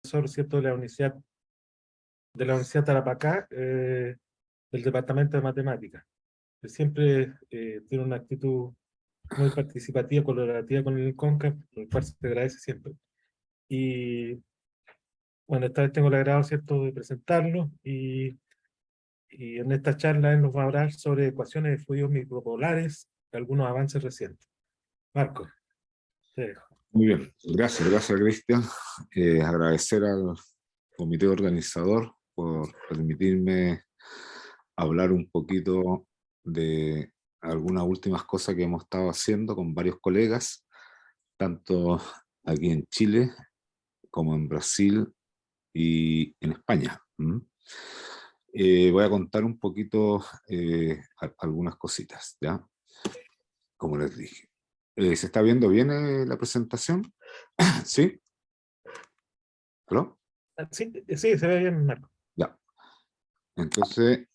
profesor, ¿cierto?, de la Universidad Tarapacá, del Departamento de Matemáticas, que siempre tiene una actitud muy participativa, colaborativa con el CONCAF, por el cual se te agradece siempre. Y bueno, esta vez tengo el agrado, ¿cierto?, de presentarlo, y en esta charla él nos va a hablar sobre ecuaciones de fluidos micropolares, algunos avances recientes. Marco, te dejo. Muy bien, gracias Cristian. Agradecer al comité organizador por permitirme hablar un poquito de algunas últimas cosas que hemos estado haciendo con varios colegas, tanto aquí en Chile como en Brasil y en España. Voy a contar un poquito algunas cositas, ¿ya? Como les dije. ¿Se está viendo bien la presentación? ¿Sí? ¿Aló? Sí, sí, se ve bien, Marco. Ya. Entonces,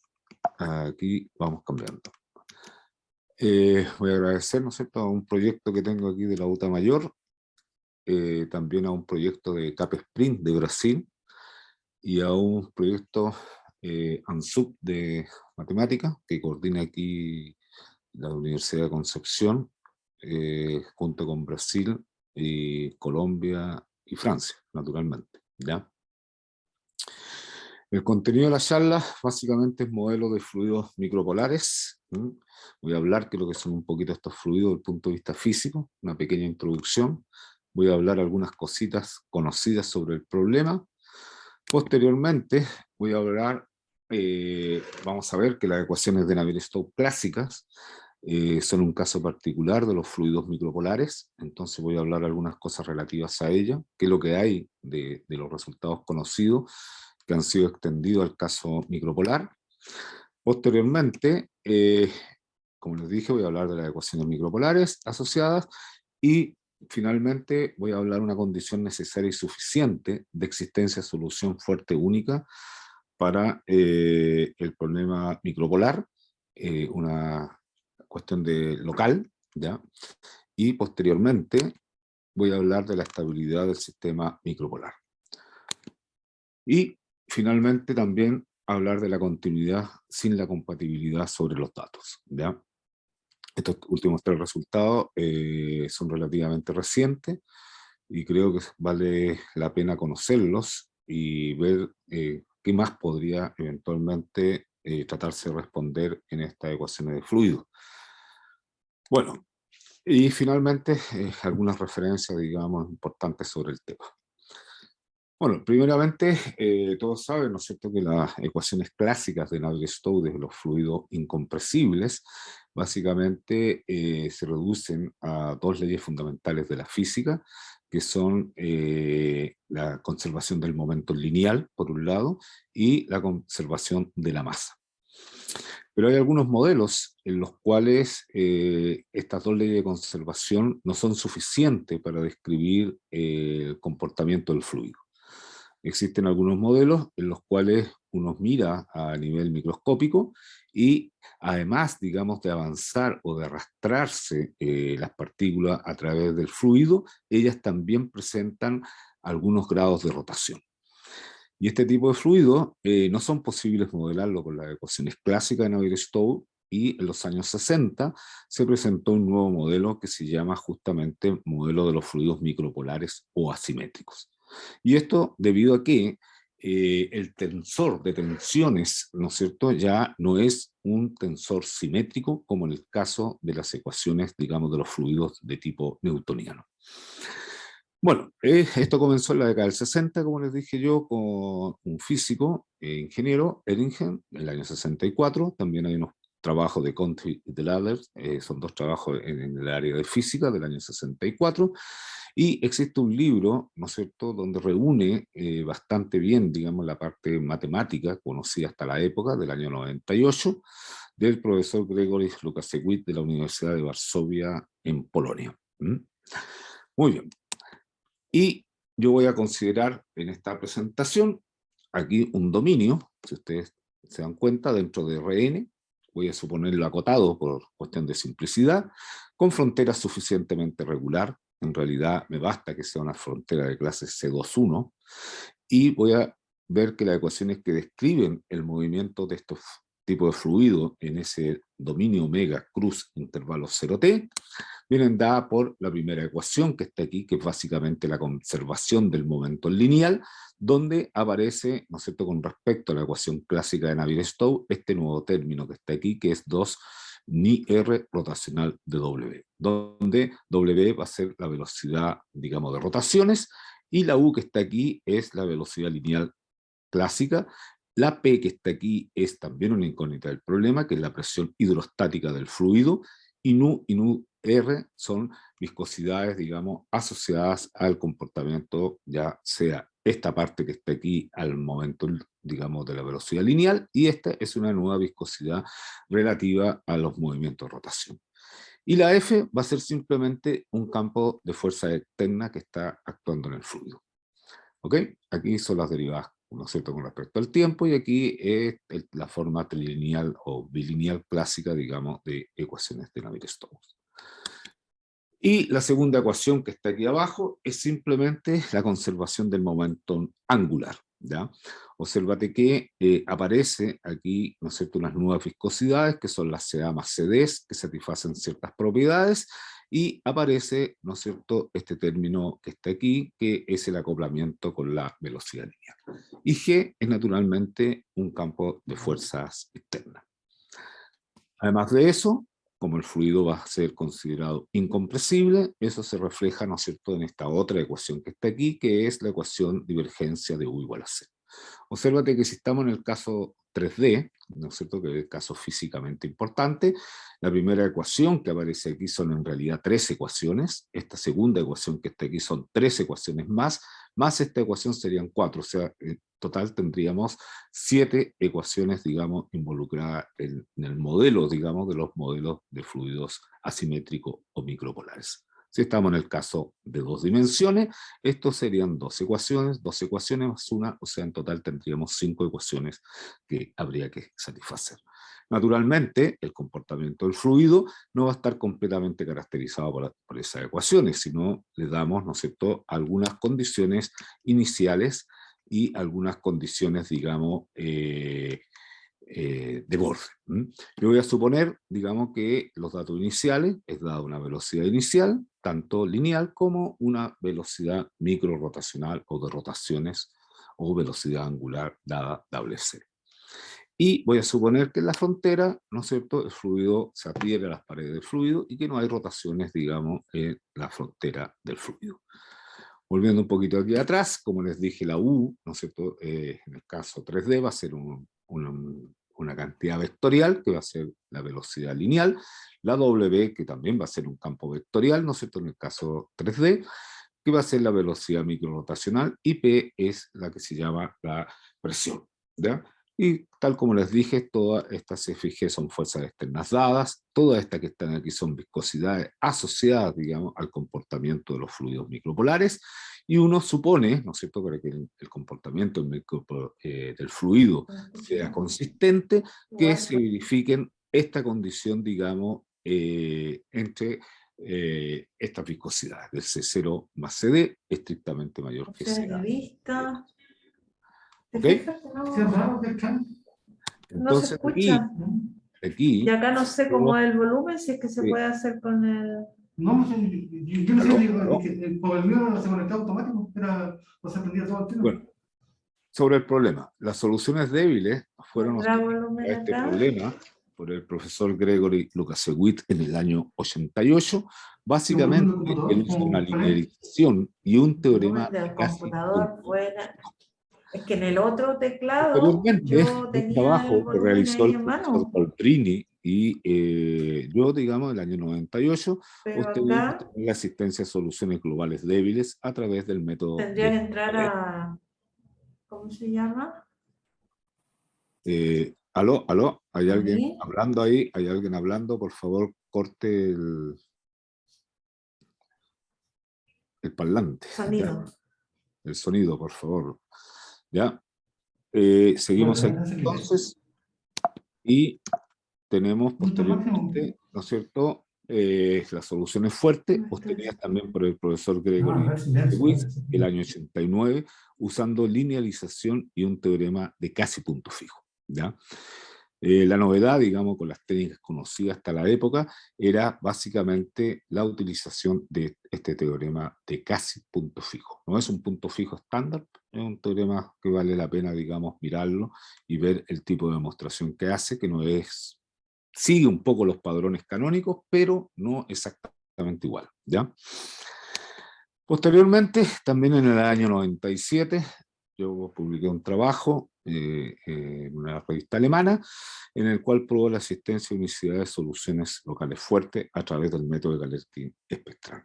aquí vamos cambiando. Voy a agradecer, ¿no es cierto?, a un proyecto que tengo aquí de la UTA Mayor, también a un proyecto de CAP Sprint de Brasil, y a un proyecto ANSUP de matemática, que coordina aquí la Universidad de Concepción, junto con Brasil, y Colombia y Francia, naturalmente, ¿ya? El contenido de la charla básicamente es modelo de fluidos micropolares. Voy a hablar de lo que son un poquito estos fluidos desde el punto de vista físico, una pequeña introducción. Voy a hablar algunas cositas conocidas sobre el problema. Posteriormente voy a hablar, vamos a ver que las ecuaciones de Navier-Stokes clásicas son un caso particular de los fluidos micropolares. Entonces voy a hablar algunas cosas relativas a ella, qué es lo que hay de los resultados conocidos que han sido extendidos al caso micropolar. Posteriormente, como les dije, voy a hablar de las ecuaciones micropolares asociadas, y finalmente voy a hablar de una condición necesaria y suficiente de existencia de solución fuerte única para el problema micropolar, una cuestión de local, ¿ya? Y posteriormente voy a hablar de la estabilidad del sistema micropolar. Y finalmente también hablar de la continuidad sin la compatibilidad sobre los datos, ¿ya? Estos últimos tres resultados son relativamente recientes y creo que vale la pena conocerlos y ver qué más podría eventualmente tratarse de responder en estas ecuaciones de fluido. Bueno, y finalmente algunas referencias, digamos, importantes sobre el tema. Bueno, primeramente, todos saben, ¿no es cierto?, que las ecuaciones clásicas de Navier-Stokes de los fluidos incompresibles básicamente se reducen a dos leyes fundamentales de la física, que son la conservación del momento lineal, por un lado, y la conservación de la masa. Pero hay algunos modelos en los cuales estas dos leyes de conservación no son suficientes para describir el comportamiento del fluido. Existen algunos modelos en los cuales uno mira a nivel microscópico y además, digamos, de avanzar o de arrastrarse las partículas a través del fluido, ellas también presentan algunos grados de rotación. Y este tipo de fluidos no son posibles modelarlo con las ecuaciones clásicas de Navier-Stokes, y en los años 60 se presentó un nuevo modelo que se llama justamente modelo de los fluidos micropolares o asimétricos. Y esto debido a que el tensor de tensiones, ¿no es cierto?, ya no es un tensor simétrico como en el caso de las ecuaciones, digamos, de los fluidos de tipo newtoniano. Bueno, esto comenzó en la década del 60, como les dije yo, con un físico, ingeniero, Eringen, en el año 64. También hay unos trabajos de Conti y de Lader, son dos trabajos en el área de física del año 64. Y existe un libro, ¿no es cierto?, donde reúne bastante bien, digamos, la parte matemática conocida hasta la época, del año 98, del profesor Gregory Lukasiewicz de la Universidad de Varsovia en Polonia. Muy bien. Y yo voy a considerar en esta presentación aquí un dominio, si ustedes se dan cuenta, dentro de Rn, voy a suponerlo acotado por cuestión de simplicidad, con frontera suficientemente regular. En realidad me basta que sea una frontera de clase C21, y voy a ver que las ecuaciones que describen el movimiento de estos tipos de fluido en ese dominio omega cruz intervalo 0t, vienen dadas por la primera ecuación que está aquí, que es básicamente la conservación del momento lineal, donde aparece, ¿no es cierto?, con respecto a la ecuación clásica de Navier-Stokes, este nuevo término que está aquí, que es 2 ni R rotacional de W, donde W va a ser la velocidad, digamos, de rotaciones, y la U que está aquí es la velocidad lineal clásica. La P que está aquí es también una incógnita del problema, que es la presión hidrostática del fluido, y Nu y Nu R son viscosidades, digamos, asociadas al comportamiento, ya sea esta parte que está aquí al momento, digamos, de la velocidad lineal, y esta es una nueva viscosidad relativa a los movimientos de rotación. Y la F va a ser simplemente un campo de fuerza externa que está actuando en el fluido. ¿Ok? Aquí son las derivadas, ¿no es cierto?, con respecto al tiempo, y aquí es la forma trilineal o bilineal clásica, digamos, de ecuaciones de Navier-Stokes. Y la segunda ecuación que está aquí abajo es simplemente la conservación del momento angular, ¿ya? Obsérvate que aparece aquí, ¿no es cierto?, unas nuevas viscosidades que son las CA más CDs, que satisfacen ciertas propiedades, y aparece, ¿no es cierto?, este término que está aquí, que es el acoplamiento con la velocidad lineal. Y G es naturalmente un campo de fuerzas externas. Además de eso, como el fluido va a ser considerado incompresible, eso se refleja, ¿no es cierto?, en esta otra ecuación que está aquí, que es la ecuación divergencia de U igual a 0. Obsérvate que si estamos en el caso 3D, ¿no es cierto?, que es el caso físicamente importante, la primera ecuación que aparece aquí son en realidad 3 ecuaciones, esta segunda ecuación que está aquí son 3 ecuaciones más esta ecuación serían 4, o sea, en total tendríamos 7 ecuaciones, digamos, involucradas en el modelo, digamos, de los modelos de fluidos asimétricos o micropolares. Si estamos en el caso de 2 dimensiones, estos serían 2 ecuaciones más una, o sea, en total tendríamos 5 ecuaciones que habría que satisfacer. Naturalmente, el comportamiento del fluido no va a estar completamente caracterizado por esas ecuaciones, sino le damos, ¿no es cierto?, algunas condiciones iniciales y algunas condiciones, digamos, de borde. Yo voy a suponer, digamos, que los datos iniciales es dada una velocidad inicial, tanto lineal como una velocidad microrotacional o de rotaciones o velocidad angular dada WC. Y voy a suponer que en la frontera, ¿no es cierto?, el fluido se adhiere a las paredes del fluido y que no hay rotaciones, digamos, en la frontera del fluido. Volviendo un poquito aquí atrás, como les dije, la U, ¿no es cierto?, en el caso 3D va a ser una cantidad vectorial, que va a ser la velocidad lineal, la W, que también va a ser un campo vectorial, ¿no es cierto?, en el caso 3D, que va a ser la velocidad microrotacional, y P es la que se llama la presión, ¿ya? Y tal como les dije, todas estas FG son fuerzas externas dadas, todas estas que están aquí son viscosidades asociadas, digamos, al comportamiento de los fluidos micropolares, y uno supone, ¿no es cierto?, para que el comportamiento del fluido sea consistente, que se verifiquen esta condición, digamos, entre estas viscosidades del C0 más CD estrictamente mayor que Opciones de CA. vista. ¿Te ¿Ok? fijas que no, Sí, es raro que no se Entonces escucha? aquí Y acá no sé cómo es el volumen, si es que se Sí. puede hacer con el... no, yo no sé que por el mío no se conectaba automático, o se prendía todo el tiempo. Bueno, sobre el problema, las soluciones débiles fueron ¿Tendrá obtenidas volumen para este acá? problema por el profesor Gregory Lukasiewicz en el año 88, básicamente él hizo una linearización y un teorema Volumen del casi computador fuera... Es que en el otro teclado posteriormente, yo un tenía el trabajo que volumen realizó ahí el en profesor mano, Poltrini y yo, digamos, en el año 98, pero obtuvimos acá la asistencia a soluciones globales débiles a través del método tendría que de entrar a... ¿Cómo se llama? aló, ¿hay alguien Ahí, hablando ahí? ¿Hay alguien hablando? Por favor, corte el parlante, ¿ya? sonido. El sonido, por favor. ¿Ya? Seguimos aquí Bueno, entonces y tenemos punto máximo. posteriormente, ¿no es cierto?, las soluciones fuertes, obtenidas también por el profesor Gregory Lewis el año 89, usando linealización y un teorema de casi punto fijo, ¿ya? La novedad, digamos, con las técnicas conocidas hasta la época, era básicamente la utilización de este teorema de casi punto fijo. No es un punto fijo estándar, es un teorema que vale la pena, digamos, mirarlo y ver el tipo de demostración que hace, que no es, sigue un poco los padrones canónicos, pero no exactamente igual, ¿ya? Posteriormente, también en el año 97, yo publiqué un trabajo en una revista alemana, en el cual probó la existencia de unicidades de soluciones locales fuertes a través del método de Galerkin espectral.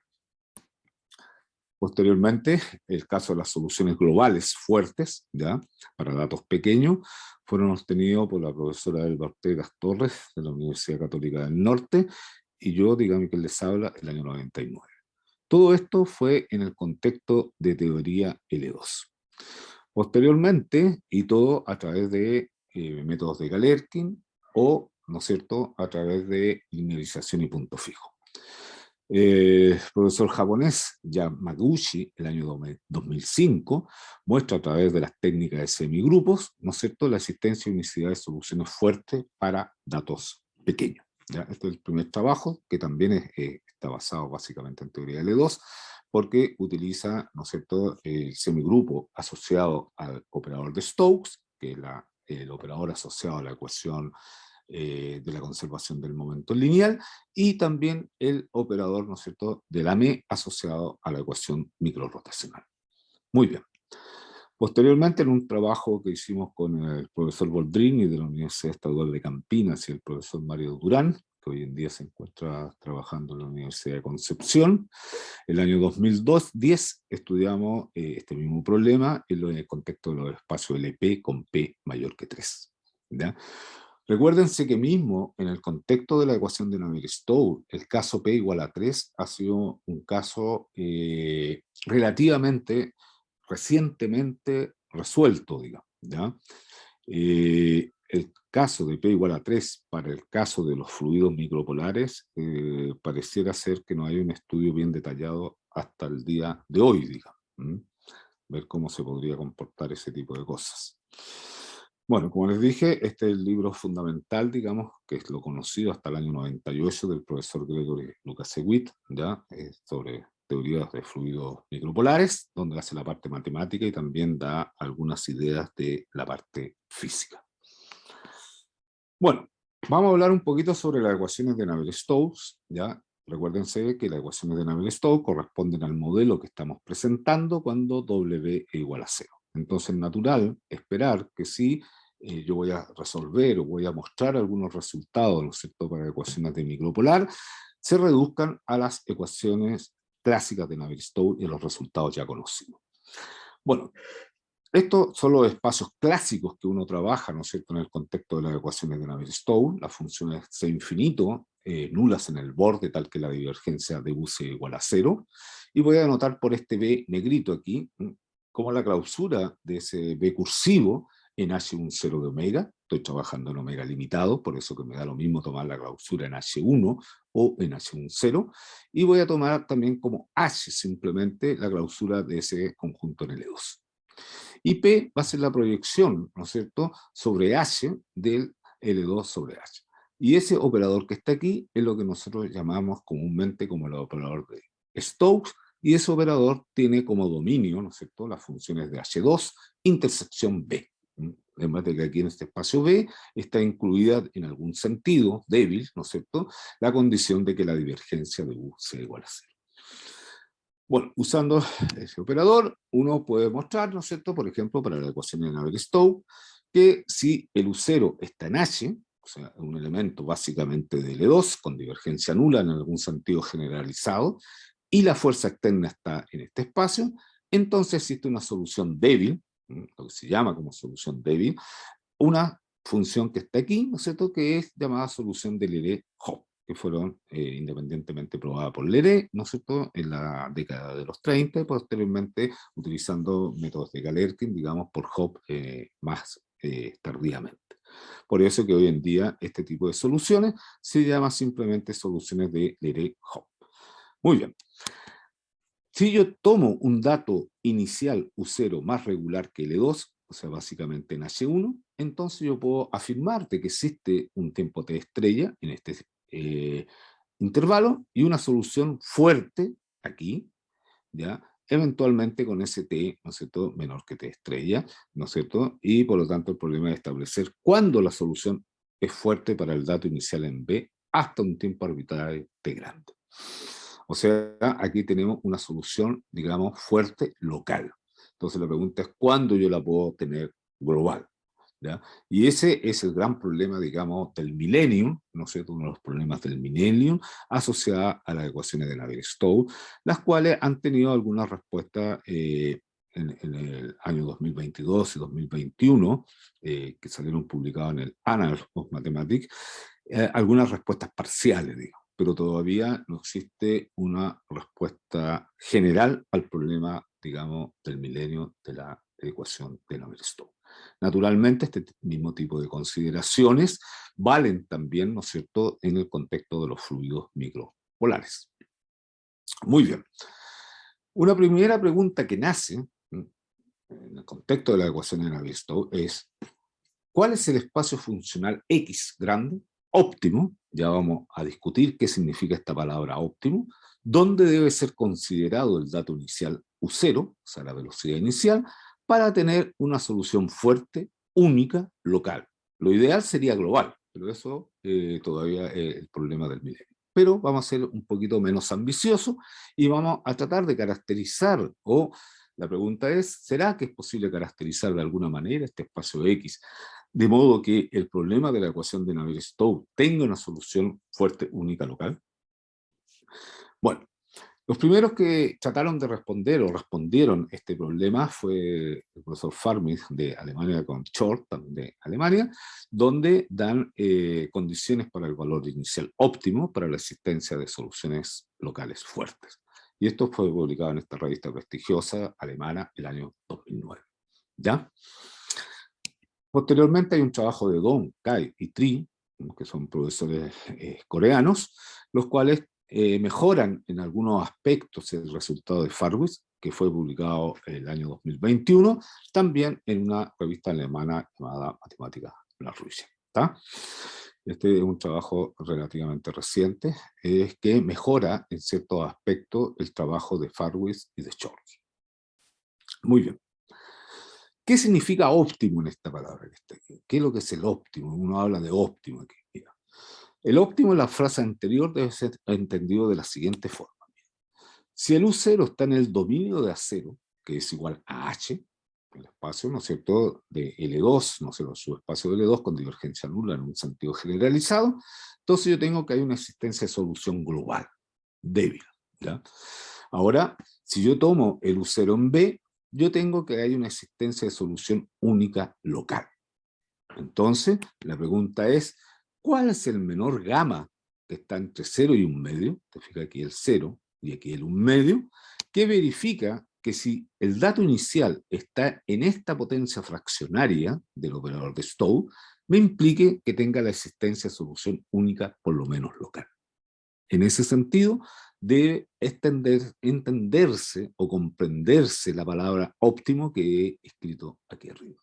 Posteriormente, el caso de las soluciones globales fuertes, ¿ya?, para datos pequeños, fueron obtenidos por la profesora Elba Ortega Torres de la Universidad Católica del Norte, y yo, digamos, que les habla, el año 99. Todo esto fue en el contexto de teoría L2. Posteriormente, y todo a través de métodos de Galerkin o, ¿no es cierto?, a través de linealización y punto fijo. Profesor japonés Yamaguchi, el año 2005, muestra a través de las técnicas de semigrupos, ¿no es cierto?, la existencia de unicidad de soluciones fuertes para datos pequeños, ¿ya? Este es el primer trabajo, que también está basado básicamente en teoría L2, porque utiliza, ¿no es cierto?, el semigrupo asociado al operador de Stokes, que es el operador asociado a la ecuación de la conservación del momento lineal, y también el operador, ¿no es cierto?, de la ME asociado a la ecuación microrotacional. Muy bien. Posteriormente, en un trabajo que hicimos con el profesor Boldrini de la Universidad Estadual de Campinas y el profesor Mario Durán, que hoy en día se encuentra trabajando en la Universidad de Concepción, el año 2010 estudiamos este mismo problema en el contexto de los espacios LP con P mayor que 3. ¿Ya? Recuérdense que mismo en el contexto de la ecuación de Navier-Stokes, el caso P igual a 3 ha sido un caso relativamente recientemente resuelto, digamos, ¿ya? El caso de P igual a 3 para el caso de los fluidos micropolares pareciera ser que no hay un estudio bien detallado hasta el día de hoy, digamos. Ver cómo se podría comportar ese tipo de cosas. Bueno, como les dije, este es el libro fundamental, digamos, que es lo conocido hasta el año 98 del profesor Gregory Lukasiewicz, ¿ya? Sobre teorías de fluidos micropolares, donde hace la parte matemática y también da algunas ideas de la parte física. Bueno, vamos a hablar un poquito sobre las ecuaciones de Navier-Stokes, ¿ya? Recuérdense que las ecuaciones de Navier-Stokes corresponden al modelo que estamos presentando cuando W es igual a 0. Entonces, natural esperar que si yo voy a resolver o voy a mostrar algunos resultados, ¿no es cierto?, para ecuaciones de micropolar, se reduzcan a las ecuaciones clásicas de Navier-Stokes y a los resultados ya conocidos. Bueno, estos son los espacios clásicos que uno trabaja, ¿no es cierto?, en el contexto de las ecuaciones de Navier-Stokes, las funciones C infinito, nulas en el borde, tal que la divergencia de U sea igual a 0, y voy a anotar por este B negrito aquí, como la clausura de ese B cursivo en H10 de omega. Estoy trabajando en omega limitado, por eso que me da lo mismo tomar la clausura en H1 o en H10, y voy a tomar también como H simplemente la clausura de ese conjunto en L2. Y P va a ser la proyección, ¿no es cierto?, sobre H del L2 sobre H. Y ese operador que está aquí es lo que nosotros llamamos comúnmente como el operador de Stokes, y ese operador tiene como dominio, ¿no es cierto?, las funciones de H2, intersección B. Además de que aquí en este espacio B está incluida en algún sentido, débil, ¿no es cierto?, la condición de que la divergencia de U sea igual a 0. Bueno, usando ese operador, uno puede mostrar, ¿no es cierto?, por ejemplo, para la ecuación de Navier-Stokes, que si el U0 está en H, o sea, un elemento básicamente de L2, con divergencia nula en algún sentido generalizado, y la fuerza externa está en este espacio, entonces existe una solución débil, lo que se llama como solución débil, una función que está aquí, ¿no es cierto?, que es llamada solución de Leray-Hopf, que fueron independientemente probadas por Leray, ¿no es cierto?, en la década de los 30, y posteriormente utilizando métodos de Galerkin, digamos, por Hopf más tardíamente. Por eso que hoy en día este tipo de soluciones se llama simplemente soluciones de Leray-Hop. Muy bien. Si yo tomo un dato inicial U0 más regular que L2, o sea, básicamente en H1, entonces yo puedo afirmarte que existe un tiempo T estrella en este intervalo y una solución fuerte aquí, ¿ya? Eventualmente con ese T, ¿no es cierto?, menor que T estrella, ¿no es cierto? Y por lo tanto el problema es establecer cuándo la solución es fuerte para el dato inicial en B hasta un tiempo arbitrario T grande. O sea, aquí tenemos una solución, digamos, fuerte local. Entonces la pregunta es cuándo yo la puedo tener global, ¿ya? Y ese es el gran problema, digamos, del millennium, ¿no es cierto? Uno de los problemas del millennium asociada a las ecuaciones de Navier-Stokes, las cuales han tenido algunas respuestas en el año 2022 y 2021, que salieron publicadas en el Annals of Mathematics, algunas respuestas parciales, digamos, pero todavía no existe una respuesta general al problema, digamos, del milenio de la ecuación de Navier-Stokes. Naturalmente, este mismo tipo de consideraciones valen también, ¿no es cierto?, en el contexto de los fluidos micropolares. Muy bien. Una primera pregunta que nace en el contexto de la ecuación de Navier-Stokes es ¿cuál es el espacio funcional X grande, óptimo? Ya vamos a discutir qué significa esta palabra óptimo. ¿Dónde debe ser considerado el dato inicial U0, o sea, la velocidad inicial, para tener una solución fuerte, única, local? Lo ideal sería global, pero eso todavía es el problema del milenio. Pero vamos a ser un poquito menos ambiciosos y vamos a tratar de caracterizar, o la pregunta es, ¿será que es posible caracterizar de alguna manera este espacio X de modo que el problema de la ecuación de Navier-Stokes tenga una solución fuerte, única, local? Bueno, los primeros que trataron de responder o respondieron este problema fue el profesor Farmis de Alemania con Short, también de Alemania, donde dan condiciones para el valor inicial óptimo para la existencia de soluciones locales fuertes. Y esto fue publicado en esta revista prestigiosa alemana el año 2009. ¿Ya? Posteriormente hay un trabajo de Dong, Kai y Tri, que son profesores coreanos, los cuales mejoran en algunos aspectos el resultado de Farwitz, que fue publicado el año 2021, también en una revista alemana llamada Matemáticas de la Rusia. Este es un trabajo relativamente reciente, que mejora en ciertos aspectos el trabajo de Farwitz y de Short. Muy bien. ¿Qué significa óptimo en esta palabra que está aquí? ¿Qué es lo que es el óptimo? Uno habla de óptimo aquí. Mira. El óptimo en la frase anterior debe ser entendido de la siguiente forma. Si el U0 está en el dominio de A0, que es igual a H, el espacio, ¿no es cierto?, de L2, no sé, el subespacio de L2 con divergencia nula en un sentido generalizado, entonces yo tengo que hay una existencia de solución global, débil, ¿ya? Ahora, si yo tomo el U0 en B, yo tengo que hay una existencia de solución única local. Entonces, la pregunta es, ¿cuál es el menor gamma que está entre 0 y 1 medio? Te fijas aquí el 0 y aquí el 1 medio, que verifica que si el dato inicial está en esta potencia fraccionaria del operador de Stokes, me implique que tenga la existencia de solución única por lo menos local. En ese sentido, debe entenderse o comprenderse la palabra óptimo que he escrito aquí arriba.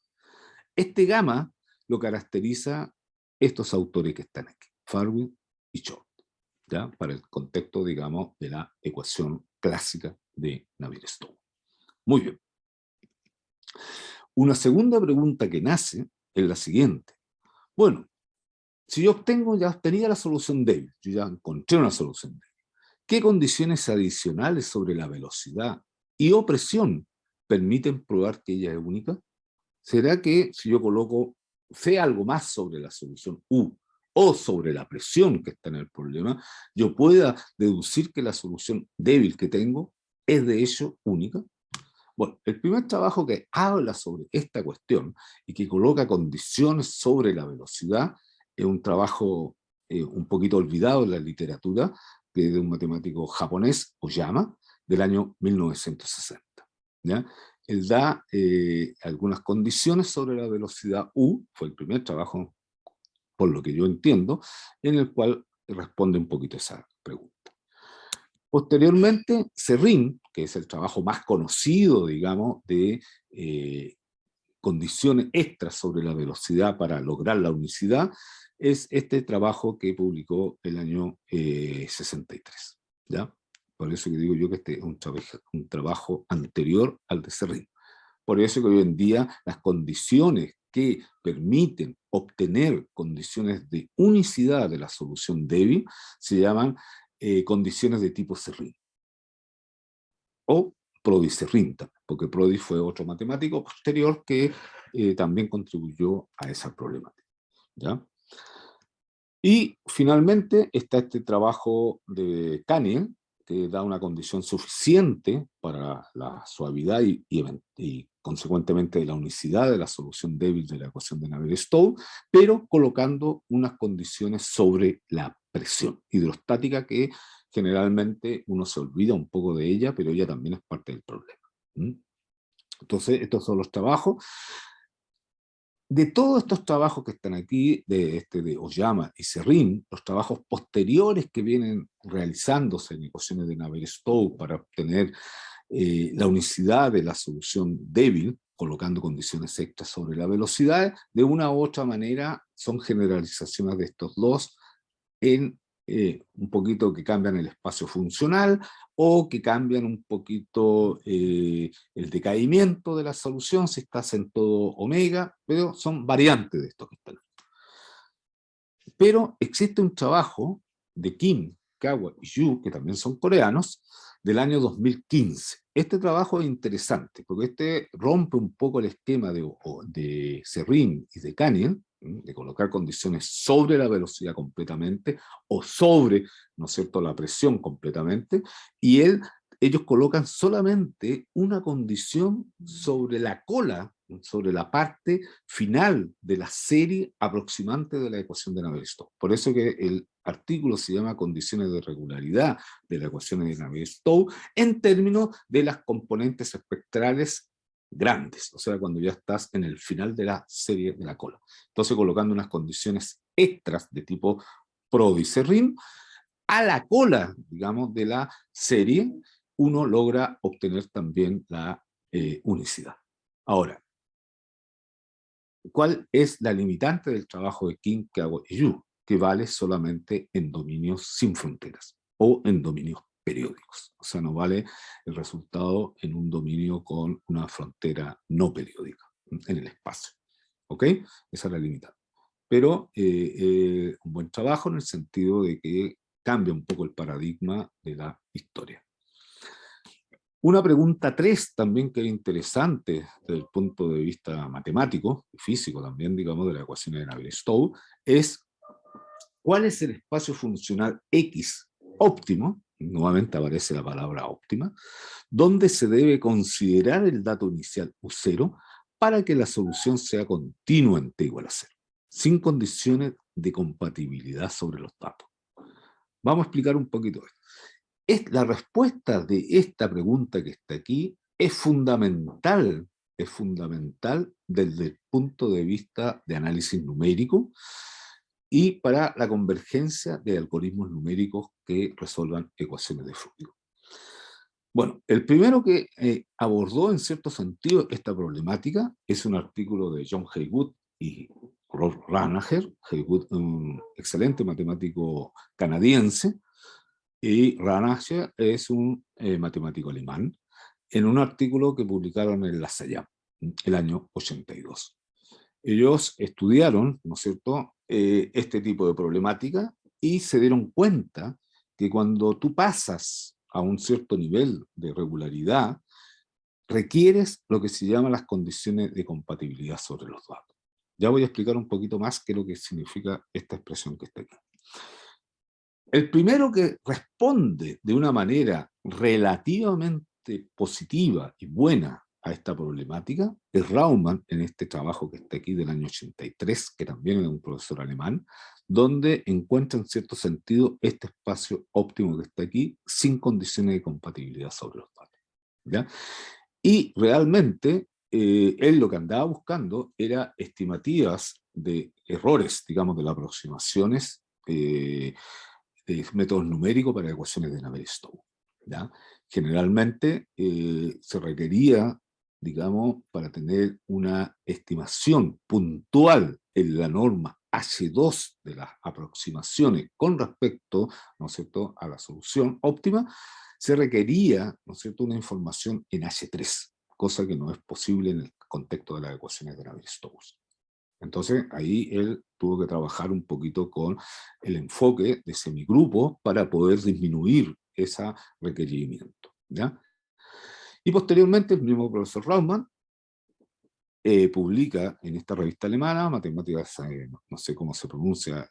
Este gamma lo caracteriza estos autores que están aquí, Farwitz y Short, ¿ya? Para el contexto, digamos, de la ecuación clásica de Navier-Stokes. Muy bien. Una segunda pregunta que nace es la siguiente. Bueno, si yo ya obtenía la solución débil, yo ya encontré una solución débil, ¿qué condiciones adicionales sobre la velocidad y o presión permiten probar que ella es única? ¿Será que si yo coloco, sé algo más sobre la solución U o sobre la presión que está en el problema, yo pueda deducir que la solución débil que tengo es de hecho única? Bueno, el primer trabajo que habla sobre esta cuestión y que coloca condiciones sobre la velocidad es un trabajo un poquito olvidado en la literatura, que es de un matemático japonés, Oyama, del año 1960. ¿Ya? Él da algunas condiciones sobre la velocidad U, fue el primer trabajo por lo que yo entiendo, en el cual responde un poquito esa pregunta. Posteriormente, SERRIN, que es el trabajo más conocido, digamos, de condiciones extras sobre la velocidad para lograr la unicidad, es este trabajo que publicó el año 63, ¿ya? Por eso que digo yo que este es un trabajo anterior al de SERRIN. Por eso que hoy en día las condiciones que permiten obtener condiciones de unicidad de la solución débil se llaman condiciones de tipo SERRIN. O Prodi-SERRIN, porque Prodi fue otro matemático posterior que también contribuyó a esa problemática, ¿ya? Y finalmente está este trabajo de Cannier, que da una condición suficiente para la suavidad y consecuentemente la unicidad de la solución débil de la ecuación de Navier-Stokes, pero colocando unas condiciones sobre la presión hidrostática que generalmente uno se olvida un poco de ella, pero ella también es parte del problema. Entonces, estos son los trabajos. De todos estos trabajos que están aquí, de Oyama y SERRIN, los trabajos posteriores que vienen realizándose en ecuaciones de Navier-Stokes para obtener la unicidad de la solución débil, colocando condiciones extras sobre la velocidad, de una u otra manera son generalizaciones de estos dos en un poquito que cambian el espacio funcional o que cambian un poquito el decaimiento de la solución si estás en todo omega, pero son variantes de estos que están. Pero existe un trabajo de Kim, Kawa y Yu, que también son coreanos, del año 2015. Este trabajo es interesante, porque este rompe un poco el esquema de SERRIN y de Cannier, de colocar condiciones sobre la velocidad completamente, o sobre, ¿no es cierto?, la presión completamente, y ellos colocan solamente una condición sobre la cola, sobre la parte final de la serie aproximante de la ecuación de Navier-Stokes. Por eso que el artículo se llama condiciones de regularidad de la ecuación de Navier-Stokes en términos de las componentes espectrales grandes, o sea, cuando ya estás en el final de la serie de la cola. Entonces, colocando unas condiciones extras de tipo Prodi-SERRIN a la cola, digamos, de la serie, uno logra obtener también la unicidad. Ahora, ¿cuál es la limitante del trabajo de Kim, Kawa y Yu? Que vale solamente en dominios sin fronteras o en dominios periódicos. O sea, no vale el resultado en un dominio con una frontera no periódica en el espacio. ¿Ok? Esa es la limitante. Pero un buen trabajo en el sentido de que cambia un poco el paradigma de la historia. Una pregunta 3 también que era interesante desde el punto de vista matemático y físico también, digamos, de la ecuación de Navier-Stokes, es ¿cuál es el espacio funcional X óptimo? Nuevamente aparece la palabra óptima, donde se debe considerar el dato inicial U0 para que la solución sea continua en T igual a 0, sin condiciones de compatibilidad sobre los datos. Vamos a explicar un poquito esto. La respuesta de esta pregunta que está aquí es fundamental desde el punto de vista de análisis numérico y para la convergencia de algoritmos numéricos que resuelvan ecuaciones de fluido. Bueno, el primero que abordó en cierto sentido esta problemática es un artículo de John Haywood y Rolf Ranacher. Haywood, un excelente matemático canadiense, y Ranacher es un matemático alemán, en un artículo que publicaron en la SAYAM, el año 82. Ellos estudiaron, ¿no es cierto?, este tipo de problemática y se dieron cuenta que cuando tú pasas a un cierto nivel de regularidad, requieres lo que se llama las condiciones de compatibilidad sobre los datos. Ya voy a explicar un poquito más qué es lo que significa esta expresión que está aquí. El primero que responde de una manera relativamente positiva y buena a esta problemática es Raumann, en este trabajo que está aquí del año 83, que también es un profesor alemán, donde encuentra en cierto sentido este espacio óptimo que está aquí sin condiciones de compatibilidad sobre los datos, ¿ya? Y realmente él lo que andaba buscando era estimativas de errores, digamos, de las aproximaciones de métodos numéricos para ecuaciones de Navier-Stokes, ¿ya? Generalmente se requería, digamos, para tener una estimación puntual en la norma H2 de las aproximaciones con respecto, ¿no es cierto?, a la solución óptima, se requería, ¿no es cierto?, una información en H3, cosa que no es posible en el contexto de las ecuaciones de Navier-Stokes. Entonces, ahí él tuvo que trabajar un poquito con el enfoque de semigrupo para poder disminuir ese requerimiento, ¿ya? Y posteriormente, el mismo profesor Raumán publica en esta revista alemana, Matemáticas, no sé cómo se pronuncia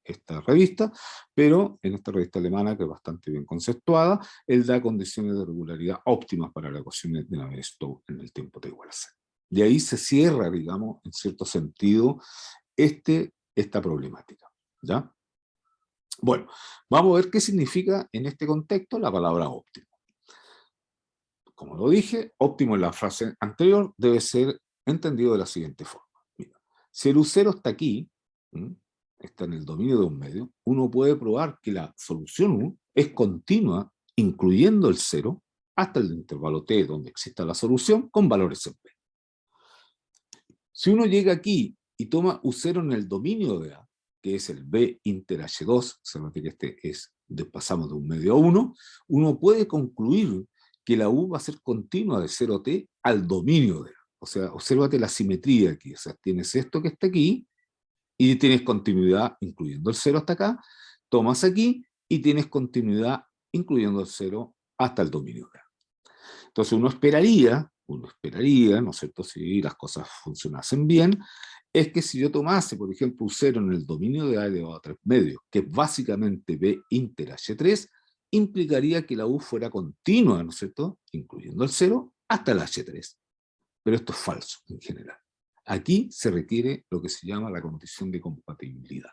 esta revista, pero en esta revista alemana, que es bastante bien conceptuada, él da condiciones de regularidad óptimas para la ecuación de Navier-Stokes en el tiempo t igual a 0. Y ahí se cierra, digamos, en cierto sentido, esta problemática, ¿ya? Bueno, vamos a ver qué significa en este contexto la palabra óptimo. Como lo dije, óptimo en la frase anterior debe ser entendido de la siguiente forma. Mira, si el U0 está aquí, está en el dominio de un medio, uno puede probar que la solución U es continua, incluyendo el 0, hasta el intervalo t donde exista la solución, con valores en B. Si uno llega aquí y toma U0 en el dominio de A, que es el B inter H2, se refiere que pasamos de un medio a 1, uno puede concluir que la U va a ser continua de 0t al dominio de A. O sea, obsérvate la simetría aquí. O sea, tienes esto que está aquí, y tienes continuidad incluyendo el 0 hasta acá, tomas aquí, y tienes continuidad incluyendo el 0 hasta el dominio de A. Entonces uno esperaría, ¿no es cierto?, si las cosas funcionasen bien, es que si yo tomase, por ejemplo, U0 en el dominio de A elevado a 3 medios, que es básicamente B inter H3, implicaría que la U fuera continua, ¿no es cierto?, incluyendo el 0, hasta el H3. Pero esto es falso, en general. Aquí se requiere lo que se llama la condición de compatibilidad.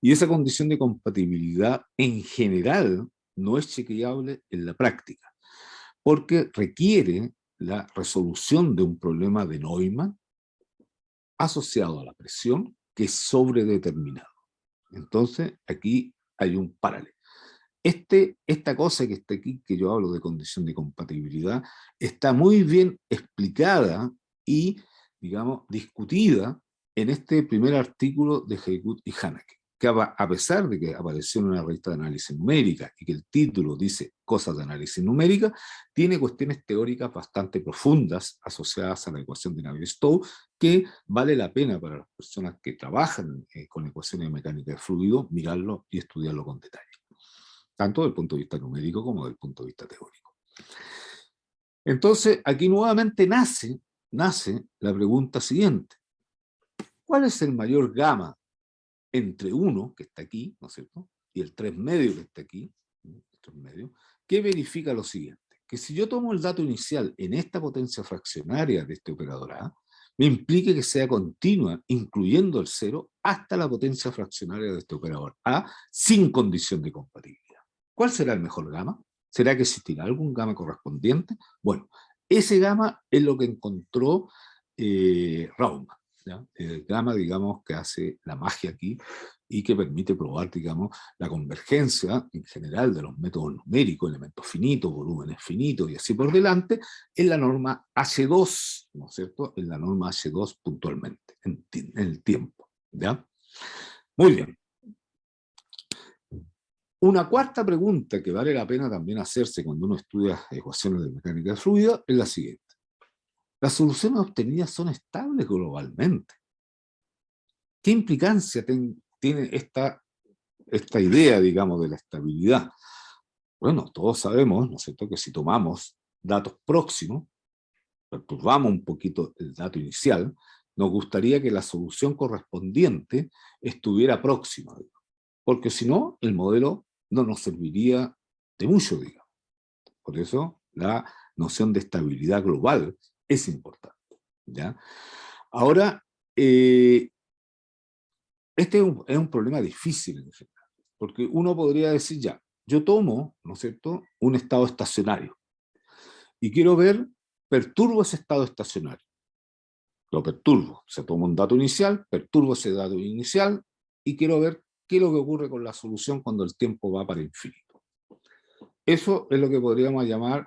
Y esa condición de compatibilidad, en general, no es chequeable en la práctica, porque requiere la resolución de un problema de Neumann asociado a la presión que es sobredeterminado. Entonces, aquí hay un paralelo. Esta cosa que está aquí, que yo hablo de condición de compatibilidad, está muy bien explicada y, digamos, discutida en este primer artículo de Hegut y Haneke, que a pesar de que apareció en una revista de análisis numérica y que el título dice cosas de análisis numérica, tiene cuestiones teóricas bastante profundas asociadas a la ecuación de Navier-Stokes, que vale la pena para las personas que trabajan con ecuaciones de mecánica de fluido mirarlo y estudiarlo con detalle, tanto desde el punto de vista numérico como desde el punto de vista teórico. Entonces, aquí nuevamente nace la pregunta siguiente. ¿Cuál es el mayor gamma entre 1, que está aquí, ¿no es cierto?, y el 3 medio que está aquí, el 3 medio, que verifica lo siguiente? Que si yo tomo el dato inicial en esta potencia fraccionaria de este operador A, me implique que sea continua, incluyendo el 0, hasta la potencia fraccionaria de este operador A, sin condición de compatibilidad. ¿Cuál será el mejor gamma? ¿Será que existirá algún gamma correspondiente? Bueno, ese gamma es lo que encontró Raumán, ¿ya? El gamma, digamos, que hace la magia aquí y que permite probar, digamos, la convergencia en general de los métodos numéricos, elementos finitos, volúmenes finitos y así por delante, en la norma H2, ¿no es cierto?, en la norma H2 puntualmente, en el tiempo, ¿ya? Muy bien. Una cuarta pregunta que vale la pena también hacerse cuando uno estudia ecuaciones de mecánica de fluido es la siguiente. ¿Las soluciones obtenidas son estables globalmente? ¿Qué implicancia tiene esta idea, digamos, de la estabilidad? Bueno, todos sabemos, ¿no es cierto?, que si tomamos datos próximos, perturbamos un poquito el dato inicial, nos gustaría que la solución correspondiente estuviera próxima, porque si no, el modelo no nos serviría de mucho, digamos. Por eso, la noción de estabilidad global es importante, ¿ya? Ahora, este es un problema difícil en general, porque uno podría decir ya, yo tomo, ¿no es cierto?, un estado estacionario, y quiero ver, perturbo ese estado estacionario. lo perturbo. Se toma un dato inicial, perturbo ese dato inicial y quiero ver qué es lo que ocurre con la solución cuando el tiempo va para infinito. Eso es lo que podríamos llamar,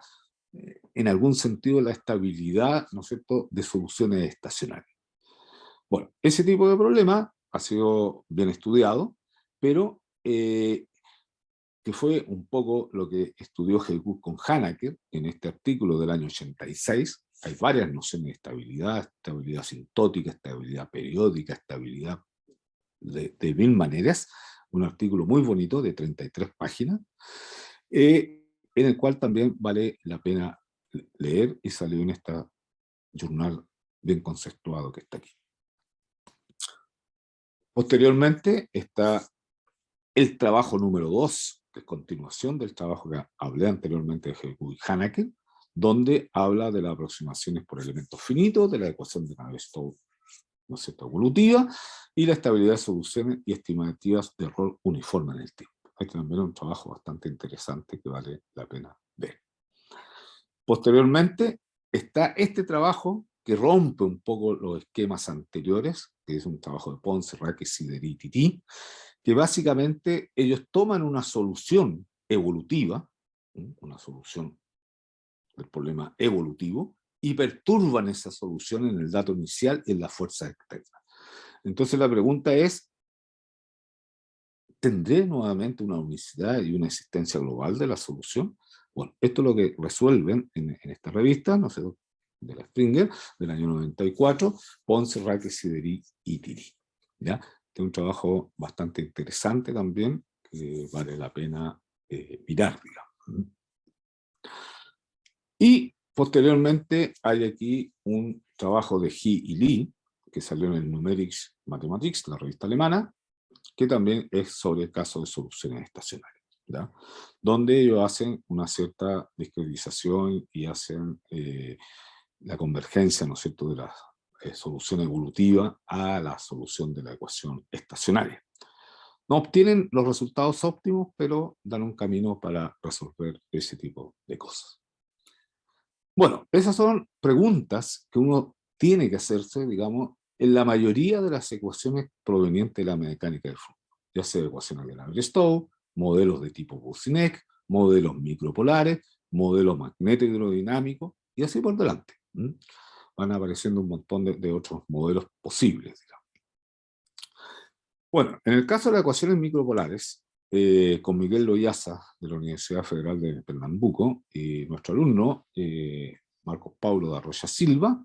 en algún sentido, la estabilidad, ¿no es cierto?, de soluciones estacionarias. Bueno, ese tipo de problema ha sido bien estudiado, pero que fue un poco lo que estudió Helmut con Hanaker en este artículo del año 86. Hay varias nociones de estabilidad: estabilidad asintótica, estabilidad periódica, estabilidad de mil maneras. Un artículo muy bonito de 33 páginas, en el cual también vale la pena leer, y salió en este journal bien conceptuado que está aquí. Posteriormente está el trabajo número 2, que es continuación del trabajo que hablé anteriormente de Helmut y Hanaker, donde habla de las aproximaciones por elementos finitos, de la ecuación de Navier-Stokes, ¿no es cierto?, evolutiva, y la estabilidad de soluciones y estimativas de error uniforme en el tiempo. Este también es un trabajo bastante interesante que vale la pena ver. Posteriormente está este trabajo que rompe un poco los esquemas anteriores, que es un trabajo de Ponce, Raque, Sideri y Tití, que básicamente ellos toman una solución evolutiva, una solución del problema evolutivo, y perturban esa solución en el dato inicial y en la fuerza externa. Entonces la pregunta es, ¿tendré nuevamente una unicidad y una existencia global de la solución? Bueno, esto es lo que resuelven en esta revista, no sé, de la Springer, del año 94, Ponce, Raque, Sideri y Tití. ¿Ya? Este es un trabajo bastante interesante también, que vale la pena mirar, digamos. Y posteriormente hay aquí un trabajo de He y Lee, que salió en el Numerics Mathematics, la revista alemana, que también es sobre el caso de soluciones estacionarias, ¿ya? Donde ellos hacen una cierta discretización y hacen la convergencia, ¿no es cierto?, de la solución evolutiva a la solución de la ecuación estacionaria. No obtienen los resultados óptimos, pero dan un camino para resolver ese tipo de cosas. Bueno, esas son preguntas que uno tiene que hacerse, digamos, en la mayoría de las ecuaciones provenientes de la mecánica del flujo, ya sea ecuaciones de Navier-Stokes, modelos de tipo Boussinesq, modelos micropolares, modelos magneto-hidrodinámicos, y así por delante. Van apareciendo un montón de otros modelos posibles, digamos. Bueno, en el caso de las ecuaciones micropolares, con Miguel Loyaza, de la Universidad Federal de Pernambuco, y nuestro alumno, Marcos Paulo de Arroya Silva,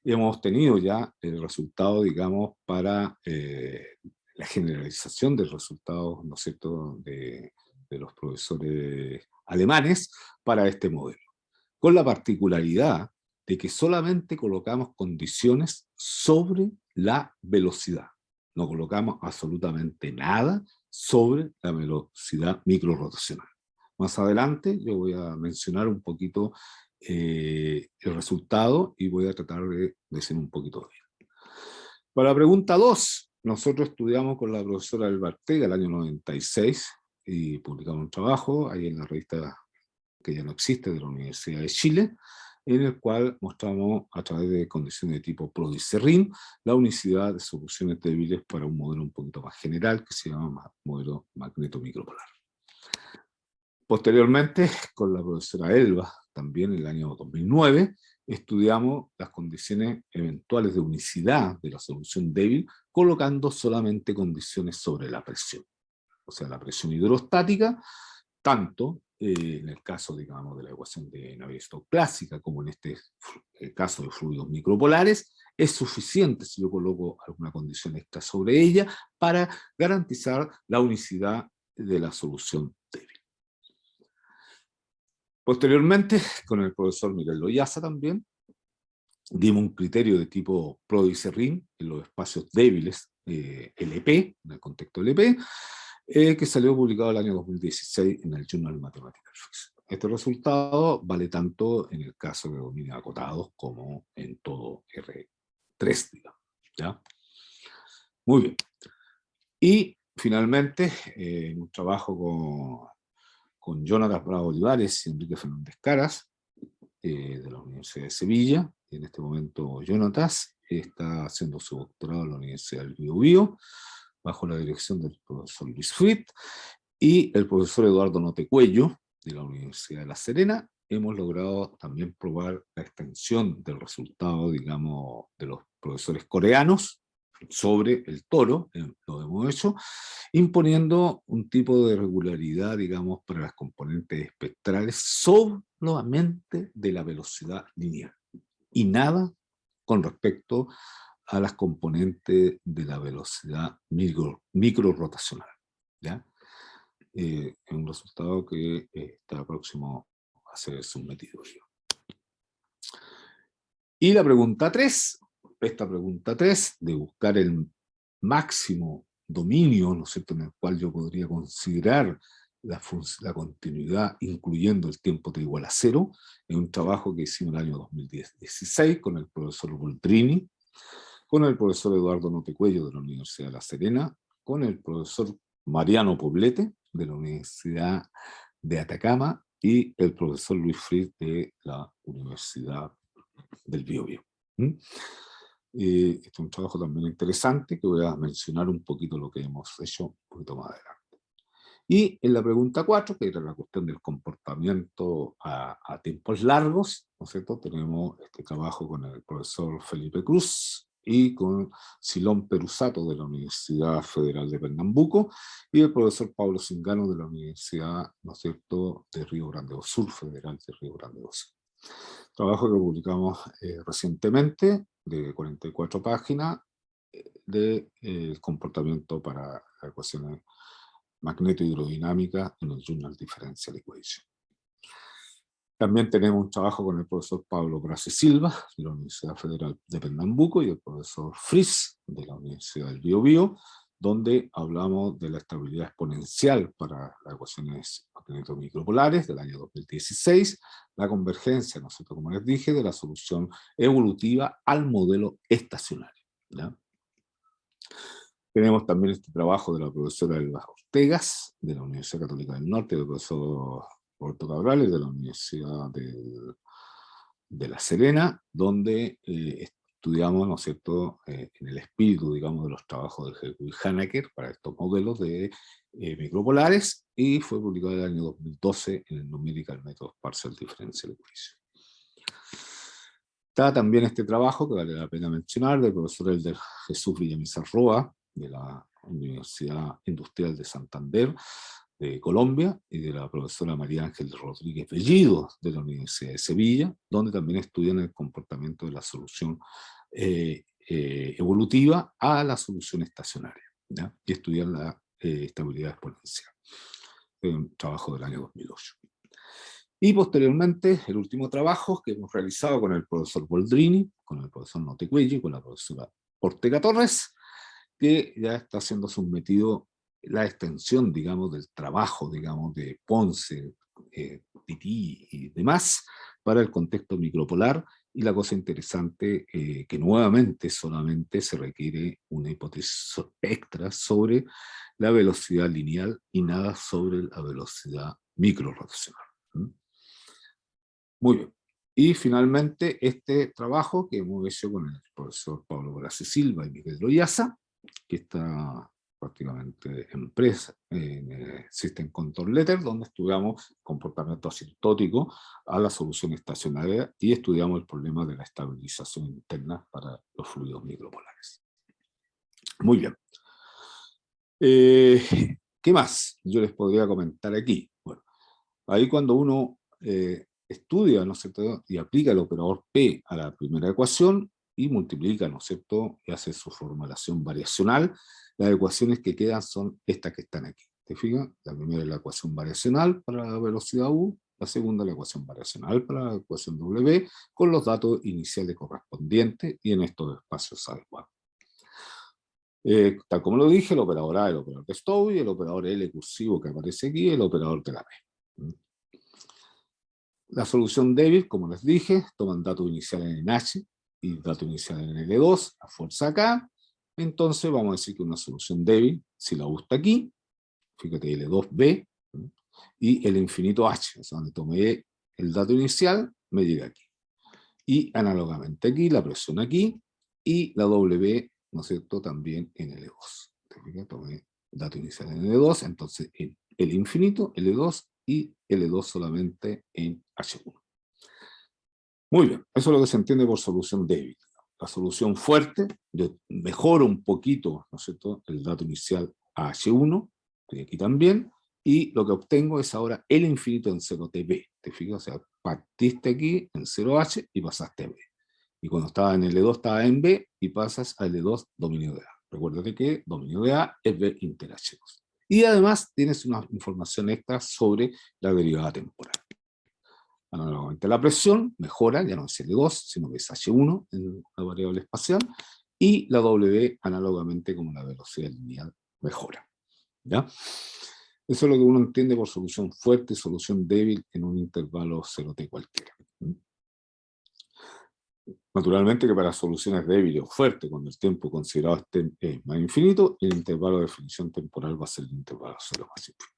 hemos tenido ya el resultado, digamos, para la generalización del resultado, ¿no es cierto?, de los profesores alemanes para este modelo, con la particularidad de que solamente colocamos condiciones sobre la velocidad. No colocamos absolutamente nada sobre la velocidad microrotacional. Más adelante yo voy a mencionar un poquito el resultado y voy a tratar de decir un poquito de él. Para la pregunta 2, nosotros estudiamos con la profesora Elba Ortega el año 96 y publicamos un trabajo ahí en la revista que ya no existe, de la Universidad de Chile, en el cual mostramos a través de condiciones de tipo Prodi-Serrin la unicidad de soluciones débiles para un modelo un poquito más general que se llama modelo magneto-micropolar. Posteriormente, con la profesora Elba, también en el año 2009, estudiamos las condiciones eventuales de unicidad de la solución débil, colocando solamente condiciones sobre la presión. O sea, la presión hidrostática, tanto en el caso, digamos, de la ecuación de Navier-Stokes clásica, como en este caso de fluidos micropolares, es suficiente si yo coloco alguna condición extra sobre ella para garantizar la unicidad de la solución débil. Posteriormente, con el profesor Miguel Loyaza también, dimos un criterio de tipo Prodi-Serrin en los espacios débiles LP, en el contexto LP, que salió publicado el año 2016 en el Journal Mathematical Physics. Este resultado vale tanto en el caso de dominios acotados como en todo R3, digamos, ¿ya? Muy bien. Y finalmente, un trabajo con Jonathan Bravo Olivares y Enrique Fernández Caras, de la Universidad de Sevilla, en este momento Jonatas, está haciendo su doctorado en la Universidad del Biobío, bajo la dirección del profesor Luis Fritz, y el profesor Eduardo Notecuello, de la Universidad de La Serena. Hemos logrado también probar la extensión del resultado, digamos, de los profesores coreanos sobre el toro, lo hemos hecho, imponiendo un tipo de regularidad, digamos, para las componentes espectrales solamente de la velocidad lineal, y nada con respecto a las componentes de la velocidad microrotacional, ¿ya? Es un resultado que está próximo a ser sometido. Y la pregunta 3, esta pregunta 3, de buscar el máximo dominio, ¿no es cierto?, en el cual yo podría considerar la continuidad, incluyendo el tiempo t igual a 0, es un trabajo que hicimos en el año 2016 con el profesor Boldrini, con el profesor Eduardo Notecuello de la Universidad de La Serena, con el profesor Mariano Poblete de la Universidad de Atacama y el profesor Luis Fritz de la Universidad del Biobío. Este es un trabajo también interesante que voy a mencionar un poquito lo que hemos hecho un poquito más adelante. Y en la pregunta 4, que era la cuestión del comportamiento a tiempos largos, ¿no es cierto?, tenemos este trabajo con el profesor Felipe Cruz y con Silón Perusato de la Universidad Federal de Pernambuco y el profesor Pablo Cingano de la Universidad, ¿no es cierto?, de Río Grande do Sul, Federal de Río Grande do Sul. Trabajo que publicamos recientemente, de 44 páginas, de comportamiento para ecuaciones magneto-hidrodinámicas en el Journal Differential Equation. También tenemos un trabajo con el profesor Pablo Brase Silva, de la Universidad Federal de Pernambuco, y el profesor Fritz, de la Universidad del Biobío, donde hablamos de la estabilidad exponencial para las ecuaciones magneto-micropolares del año 2016, la convergencia, ¿no es cierto?, como les dije, de la solución evolutiva al modelo estacionario, ¿ya? Tenemos también este trabajo de la profesora Elba Ortegas, de la Universidad Católica del Norte, del profesor Roberto Cabrales, de la Universidad de La Serena, donde estudiamos, ¿no es cierto?, en el espíritu, digamos, de los trabajos de Helmut y Hanecker para estos modelos de micropolares, y fue publicado en el año 2012 en el Numerical Method Partial Differential Equation. Está también este trabajo, que vale la pena mencionar, del profesor Elder Jesús Villamizar Roa, de la Universidad Industrial de Santander, de Colombia, y de la profesora María Ángel Rodríguez Bellido, de la Universidad de Sevilla, donde también estudian el comportamiento de la solución evolutiva a la solución estacionaria, ¿ya? Y estudian la estabilidad exponencial. Es un trabajo del año 2008. Y posteriormente, el último trabajo que hemos realizado con el profesor Boldrini, con el profesor Notecuello y con la profesora Ortega Torres, que ya está siendo sometido la extensión, digamos, del trabajo, digamos, de Ponce, Tití y demás, para el contexto micropolar, y la cosa interesante, que nuevamente solamente se requiere una hipótesis extra sobre la velocidad lineal y nada sobre la velocidad microrotacional. Muy bien. Y finalmente este trabajo que hemos hecho con el profesor Pablo Brase Silva y Miguel Loyaza, que está prácticamente en System Control Letter, donde estudiamos comportamiento asintótico a la solución estacionaria y estudiamos el problema de la estabilización interna para los fluidos micropolares. Muy bien. ¿Qué más yo les podría comentar aquí? Bueno, ahí cuando uno estudia, ¿no es cierto?, y aplica el operador P a la primera ecuación y multiplica, ¿no es cierto?, y hace su formulación variacional, las ecuaciones que quedan son estas que están aquí. ¿Te fijas? La primera es la ecuación variacional para la velocidad U, la segunda la ecuación variacional para la ecuación W, con los datos iniciales correspondientes y en estos espacios adecuados. Tal como lo dije, el operador A, el operador de Stokes, y el operador L cursivo que aparece aquí, el operador de la P. La solución débil, como les dije, toman datos iniciales en H y datos iniciales en L2, a fuerza K. Entonces vamos a decir que una solución débil, si la U está aquí, fíjate, L2B, y el infinito H, o sea, donde tomé el dato inicial, me llega aquí. Y análogamente aquí, la presión aquí, y la W, ¿no es cierto?, también en L2. ¿Te fijas? Tomé el dato inicial en L2, entonces en L infinito, L2, y L2 solamente en H1. Muy bien, eso es lo que se entiende por solución débil. La solución fuerte, yo mejoro un poquito, ¿no es cierto?, el dato inicial a H1, y aquí también, y lo que obtengo es ahora L infinito en 0TB. ¿Te fijas? O sea, partiste aquí en 0H y pasaste a B. Y cuando estaba en L2 estaba en B y pasas a L2 dominio de A. Recuérdate que dominio de A es B inter H2. Y además tienes una información extra sobre la derivada temporal. Análogamente la presión mejora, ya no es L2, sino que es H1 en la variable espacial, y la W análogamente como la velocidad lineal mejora. ¿Ya? Eso es lo que uno entiende por solución fuerte y solución débil en un intervalo 0T cualquiera. Naturalmente que para soluciones débiles o fuertes, cuando el tiempo considerado esté más infinito, el intervalo de definición temporal va a ser el intervalo 0 más infinito.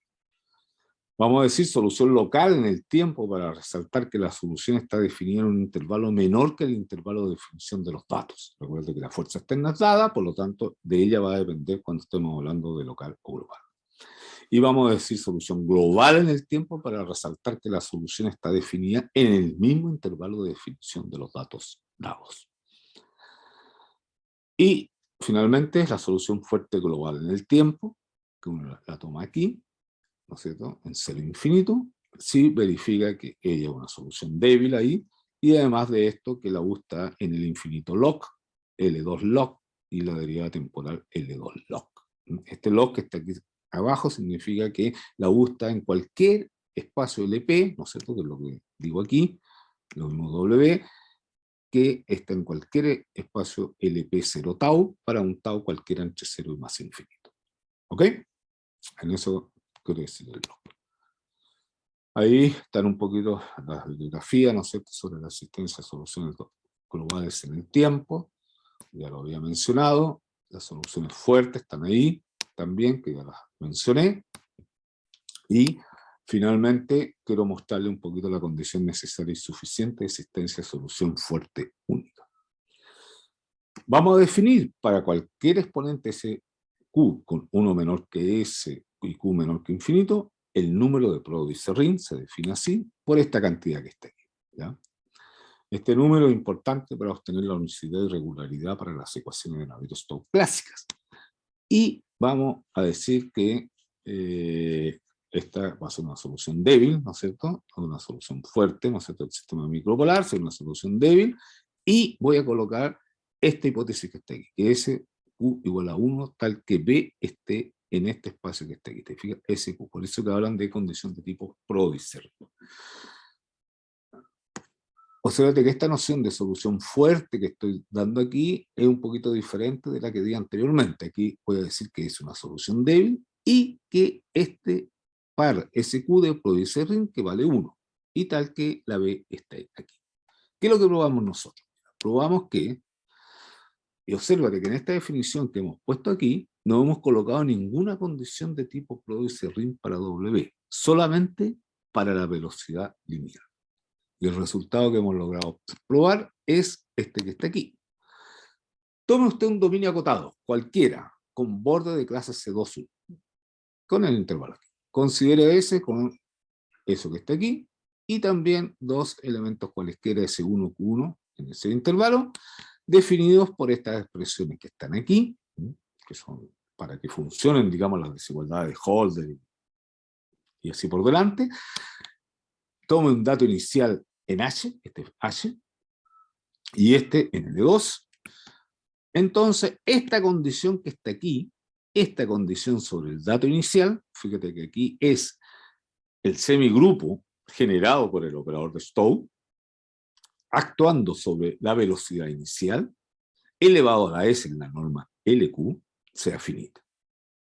Vamos a decir solución local en el tiempo para resaltar que la solución está definida en un intervalo menor que el intervalo de definición de los datos. Recuerden que la fuerza externa es dada, por lo tanto, de ella va a depender cuando estemos hablando de local o global. Y vamos a decir solución global en el tiempo para resaltar que la solución está definida en el mismo intervalo de definición de los datos dados. Y finalmente la solución fuerte global en el tiempo, que uno la toma aquí, ¿no es cierto?, en cero infinito, si verifica que ella es una solución débil ahí, y además de esto que la U está en el infinito log, L2 log, y la derivada temporal L2 log. Este log que está aquí abajo significa que la U está en cualquier espacio LP, ¿no es cierto?, que es lo que digo aquí, lo mismo W, que está en cualquier espacio LP0 tau, para un tau cualquiera entre 0 y más infinito. ¿Ok? En eso quiero decir el log. Ahí están un poquito las bibliografías, ¿no es cierto?, sobre la existencia de soluciones globales en el tiempo. Ya lo había mencionado. Las soluciones fuertes están ahí también, que ya las mencioné. Y finalmente quiero mostrarle un poquito la condición necesaria y suficiente de existencia de solución fuerte única. Vamos a definir para cualquier exponente SQ con 1 menor que S y Q menor que infinito, el número de Brody-Serrin se define así, por esta cantidad que está aquí. ¿Ya? Este número es importante para obtener la unicidad y regularidad para las ecuaciones de Navier-Stokes clásicas. Y vamos a decir que esta va a ser una solución débil, ¿no es cierto? Una solución fuerte, ¿no es cierto? El sistema micropolar será una solución débil, y voy a colocar esta hipótesis que está aquí, que S Q igual a 1, tal que B esté en este espacio que está aquí. ¿Te fijas? SQ. Por eso que hablan de condición de tipo Brody-Serrin. Observate que esta noción de solución fuerte que estoy dando aquí es un poquito diferente de la que di anteriormente. Aquí voy a decir que es una solución débil y que este par SQ de Brody-Serrin que vale 1, y tal que la B está aquí. ¿Qué es lo que probamos nosotros? Probamos que, y obsérvate que en esta definición que hemos puesto aquí, no hemos colocado ninguna condición de tipo Brody-Serrin para W, solamente para la velocidad lineal. Y el resultado que hemos logrado probar es este que está aquí. Tome usted un dominio acotado, cualquiera, con borde de clase C2U, con el intervalo aquí. Considere ese con eso que está aquí, y también dos elementos cualesquiera S1, Q1, en ese intervalo, definidos por estas expresiones que están aquí, que son para que funcionen, digamos, las desigualdades de Holder y así por delante. Tome un dato inicial en H, este es H, y este en L2. Entonces, esta condición que está aquí, esta condición sobre el dato inicial, fíjate que aquí es el semigrupo generado por el operador de Stokes, actuando sobre la velocidad inicial, elevado a la S en la norma LQ, sea finita.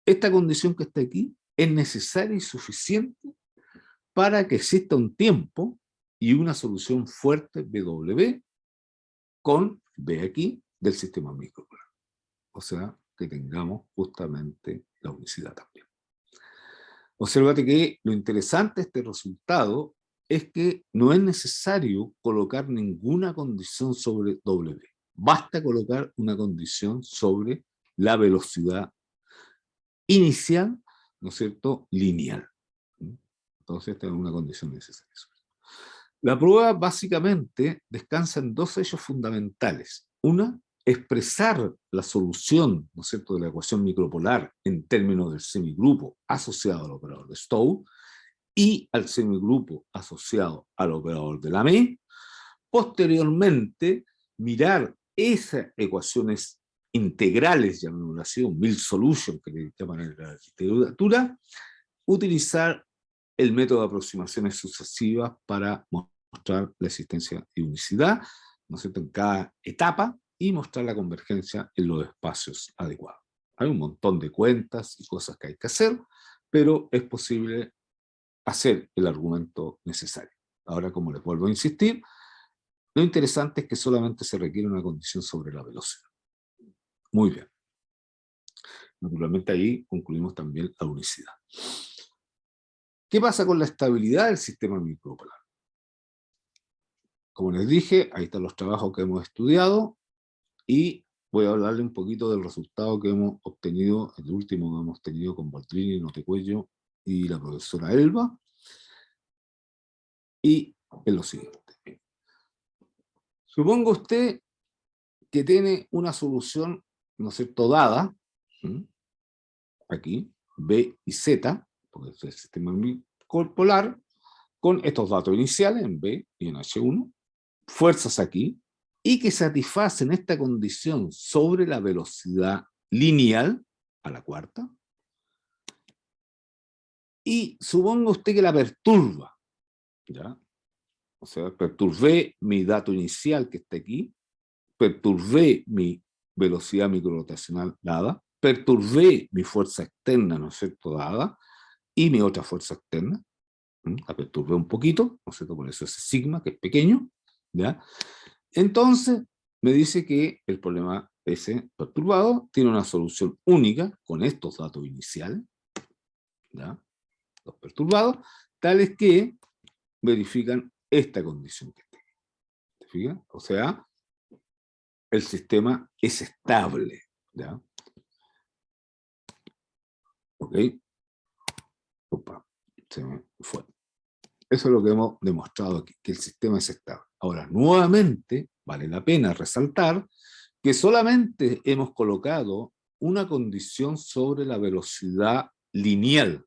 Esta condición que está aquí es necesaria y suficiente para que exista un tiempo y una solución fuerte BW con B aquí del sistema micropolar. O sea, que tengamos justamente la unicidad también. Obsérvate que lo interesante de este resultado es que no es necesario colocar ninguna condición sobre W. Basta colocar una condición sobre la velocidad inicial, ¿no es cierto?, lineal. Entonces, esta es una condición necesaria. La prueba básicamente descansa en dos hechos fundamentales. Una, expresar la solución, ¿no es cierto?, de la ecuación micropolar en términos del semigrupo asociado al operador de Stokes y al semigrupo asociado al operador de Lamé. Posteriormente, mirar esas ecuaciones integrales, llamémoslo así, un Mill Solution, que le llaman en la literatura, utilizar el método de aproximaciones sucesivas para mostrar la existencia de unicidad, ¿no es cierto?, en cada etapa, y mostrar la convergencia en los espacios adecuados. Hay un montón de cuentas y cosas que hay que hacer, pero es posible hacer el argumento necesario. Ahora, como les vuelvo a insistir, lo interesante es que solamente se requiere una condición sobre la velocidad. Muy bien. Naturalmente ahí concluimos también la unicidad. ¿Qué pasa con la estabilidad del sistema micropolar? Como les dije, ahí están los trabajos que hemos estudiado y voy a hablarle un poquito del resultado que hemos obtenido, el último que hemos tenido con Boldrini, Notecuello y la profesora Elba. Y es lo siguiente. Suponga usted que tiene una solución, ¿no es cierto?, dada, aquí, B y Z, porque es el sistema micropolar, con estos datos iniciales en B y en H1, fuerzas aquí, y que satisfacen esta condición sobre la velocidad lineal, a la cuarta, y suponga usted que la perturba, ¿ya? O sea, perturbé mi dato inicial que está aquí, perturbé mi velocidad microrotacional dada, perturbé mi fuerza externa, ¿no es cierto?, dada, y mi otra fuerza externa, la perturbé un poquito, ¿no es cierto?, por eso ese sigma, que es pequeño, ¿ya? Entonces, me dice que el problema ese perturbado tiene una solución única con estos datos iniciales, ¿ya?, los perturbados, tales que verifican esta condición que está aquí. ¿Te fijas? O sea, el sistema es estable, ¿ya? ¿Ok? Opa, se me fue. Eso es lo que hemos demostrado aquí, que el sistema es estable. Ahora, nuevamente, vale la pena resaltar que solamente hemos colocado una condición sobre la velocidad lineal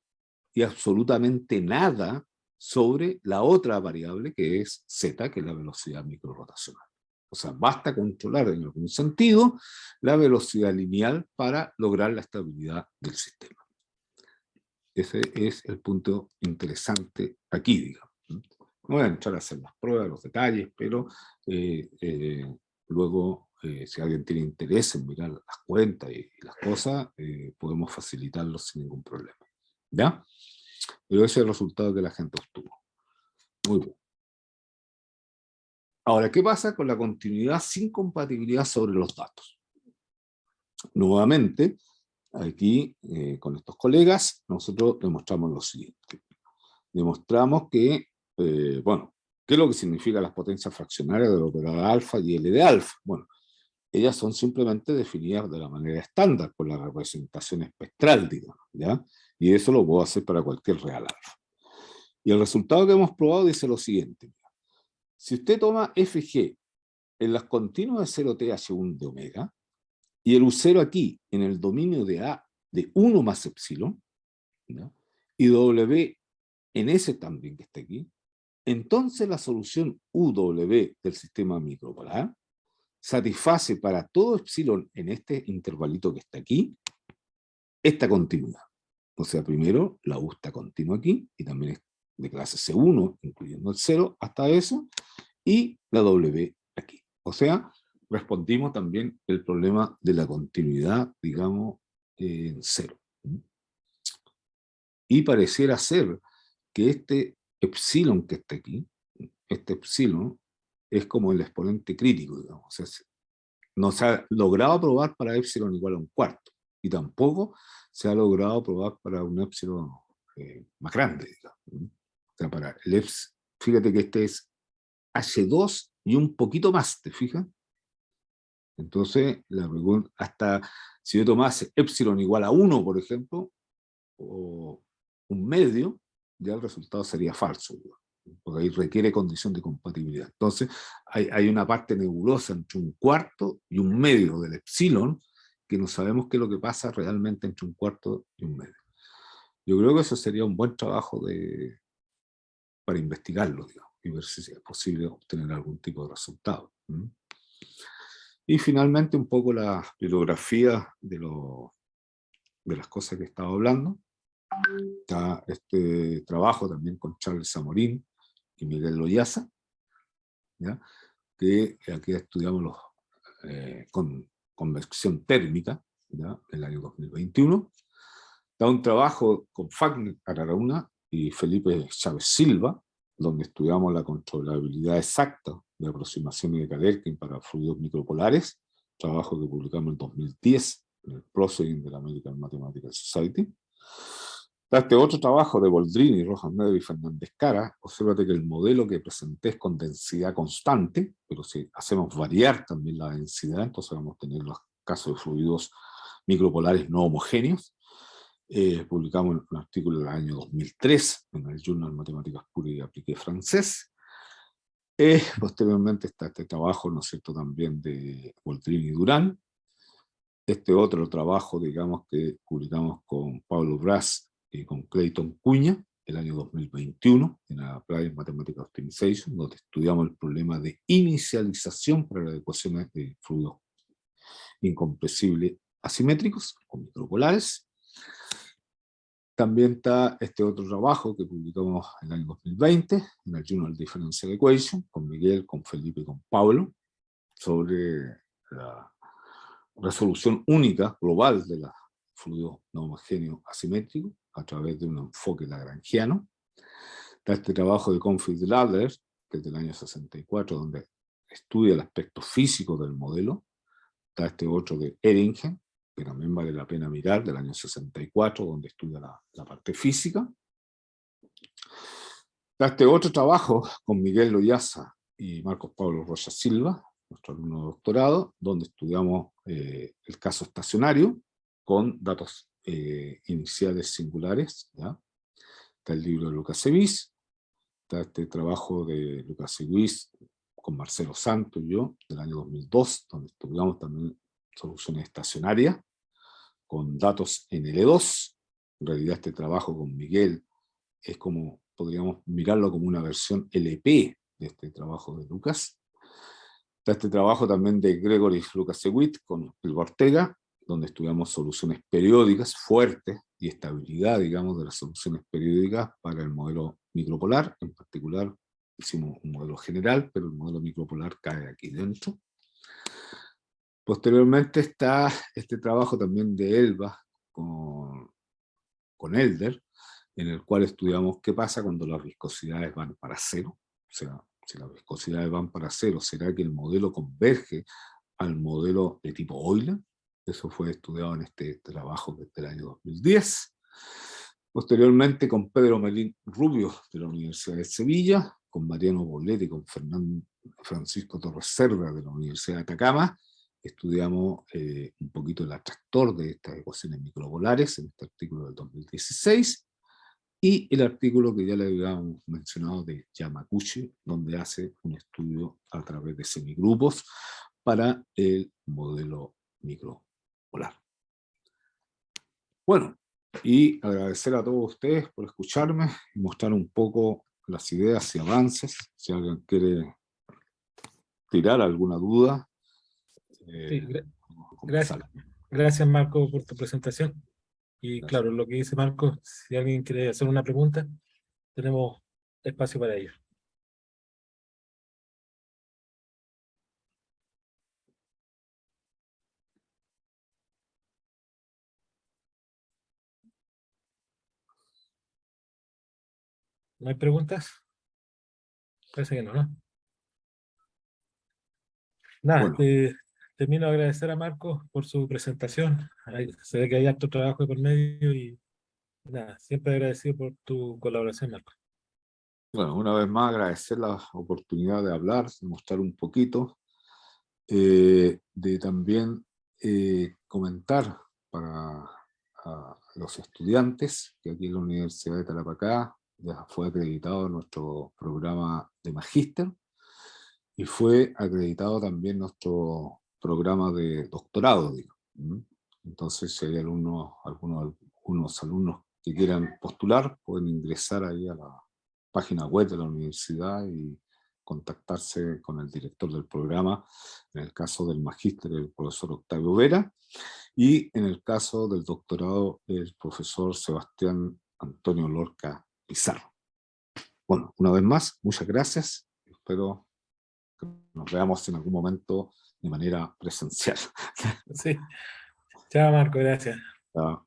y absolutamente nada sobre la otra variable que es z, que es la velocidad microrotacional. O sea, basta controlar en algún sentido la velocidad lineal para lograr la estabilidad del sistema. Ese es el punto interesante aquí, digamos. No voy a entrar a hacer las pruebas, los detalles, pero luego, si alguien tiene interés en mirar las cuentas y las cosas, podemos facilitarlo sin ningún problema. ¿Ya? Pero ese es el resultado que la gente obtuvo. Muy bien. Ahora, ¿qué pasa con la continuidad sin compatibilidad sobre los datos? Nuevamente, aquí, con estos colegas, nosotros demostramos lo siguiente. Demostramos que, bueno, ¿qué es lo que significan las potencias fraccionarias del operador alfa y L de alfa? Bueno, ellas son simplemente definidas de la manera estándar, por la representación espectral, digamos, ¿ya? Y eso lo puedo hacer para cualquier real alfa. Y el resultado que hemos probado dice lo siguiente. Si usted toma FG en las continuas de 0T H1 de omega, y el U0 aquí en el dominio de A de 1 más epsilon, ¿ya?, y W en ese también que está aquí, entonces la solución UW del sistema micropolar satisface para todo epsilon en este intervalito que está aquí, esta continuidad. O sea, primero la U está continua aquí, y también es de clase C1, incluyendo el 0, hasta eso, y la W aquí. O sea, respondimos también el problema de la continuidad, digamos, en 0. Y pareciera ser que este epsilon que está aquí, este epsilon, es como el exponente crítico, digamos. O sea, no se ha logrado probar para epsilon igual a un cuarto, y tampoco se ha logrado probar para un epsilon más grande, digamos. O sea, para el fíjate que este es H2 y un poquito más, ¿te fijas? Entonces, la pregunta, hasta si yo tomase epsilon igual a 1, por ejemplo, o un medio, ya el resultado sería falso, porque ahí requiere condición de compatibilidad. Entonces, hay una parte nebulosa entre un cuarto y un medio del epsilon, que no sabemos qué es lo que pasa realmente entre un cuarto y un medio. Yo creo que eso sería un buen trabajo para investigarlo, digamos, y ver si es posible obtener algún tipo de resultado. Y finalmente un poco la bibliografía de las cosas que estaba hablando. Está este trabajo también con Charles Zamorín y Miguel Loyaza, ¿ya? Que aquí estudiamos con convección térmica, ¿ya? El año 2021. Está un trabajo con Fagner Ararauna y Felipe Chávez Silva, donde estudiamos la controlabilidad exacta de aproximaciones de Galerkin para fluidos micropolares, trabajo que publicamos en 2010 en el Proceeding de la American Mathematical Society. Está este otro trabajo de Boldrini, Rojas Medo y Fernández Cara. Obsérvate que el modelo que presenté es con densidad constante, pero si hacemos variar también la densidad, entonces vamos a tener los casos de fluidos micropolares no homogéneos. Publicamos un artículo del año 2003 en el Journal Matemáticas Puras y Apliqué francés. Posteriormente está este trabajo, ¿no es cierto?, también de Boldrini y Durán. Este otro trabajo, digamos, que publicamos con Pablo Bras y con Clayton Cuña, el año 2021, en la Applied Mathematical Optimization, donde estudiamos el problema de inicialización para las ecuaciones de fluidos incompresibles asimétricos o micropolares. También está este otro trabajo que publicamos en el año 2020, en el Journal Differential Equation, con Miguel, con Felipe y con Pablo, sobre la resolución única global de los fluidos no homogéneos asimétricos a través de un enfoque lagrangiano. Está este trabajo de Confit Adler, que es del año 64, donde estudia el aspecto físico del modelo. Está este otro de Eddingen, que también vale la pena mirar, del año 64, donde estudia la parte física. Está este otro trabajo con Miguel Loyaza y Marcos Pablo Rocha Silva, nuestro alumno de doctorado, donde estudiamos el caso estacionario con datos iniciales singulares, ¿ya? Está el libro de Lukasiewicz, está este trabajo de Lukasiewicz con Marcelo Santos y yo, del año 2002, donde estudiamos también soluciones estacionarias con datos en L2. En realidad este trabajo con Miguel es como, podríamos mirarlo como una versión LP de este trabajo de Lucas. Está este trabajo también de Gregory Lukasiewicz con el Ortega, donde estudiamos soluciones periódicas fuertes y estabilidad, digamos, de las soluciones periódicas para el modelo micropolar. En particular, hicimos un modelo general, pero el modelo micropolar cae aquí dentro. Posteriormente está este trabajo también de Elba con Elder, en el cual estudiamos qué pasa cuando las viscosidades van para cero. O sea, si las viscosidades van para cero, ¿será que el modelo converge al modelo de tipo Euler? Eso fue estudiado en este trabajo del año 2010. Posteriormente con Pedro Melín Rubio de la Universidad de Sevilla, con Mariano Boletti y con Francisco Torres Cerda de la Universidad de Atacama, estudiamos un poquito el atractor de estas ecuaciones micropolares en este artículo del 2016, y el artículo que ya le habíamos mencionado de Yamaguchi, donde hace un estudio a través de semigrupos para el modelo micropolar. Bueno, y agradecer a todos ustedes por escucharme y mostrar un poco las ideas y avances. Si alguien quiere tirar alguna duda, Sí, gracias Marco por tu presentación. Y gracias. claro, lo que dice Marco, si alguien quiere hacer una pregunta, tenemos espacio para ello. ¿No hay preguntas? Parece que no, ¿no? Nada, Bueno, termino de agradecer a Marco por su presentación. Se ve que hay harto trabajo por medio y nada, siempre agradecido por tu colaboración, Marco. Bueno, una vez más agradecer la oportunidad de hablar, de mostrar un poquito, de también comentar para los estudiantes que aquí en la Universidad de Tarapacá ya fue acreditado nuestro programa de magíster y fue acreditado también nuestro programa de doctorado, digo. Entonces, si hay algunos alumnos que quieran postular, pueden ingresar ahí a la página web de la universidad y contactarse con el director del programa, en el caso del magíster, el profesor Octavio Vera, y en el caso del doctorado, el profesor Sebastián Antonio Lorca Pizarro. Bueno, una vez más, muchas gracias. Espero que nos veamos en algún momento de manera presencial. Sí. Chao, Marco, gracias. Ya.